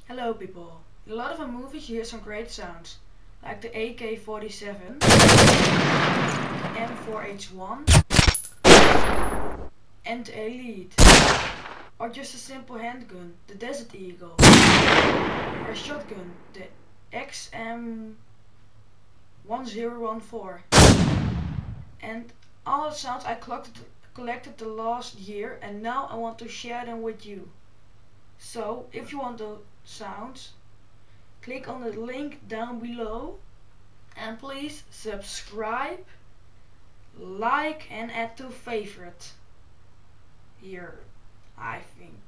Hello people. In a lot of our movies you hear some great sounds, like the AK-47, M4H1 and the Elite, or just a simple handgun, the Desert Eagle, or a shotgun, the XM1014, and all the sounds I collected the last year, and now I want to share them with you. So if you want the sounds, click on the link down below and please subscribe, like and add to favorite here, I think.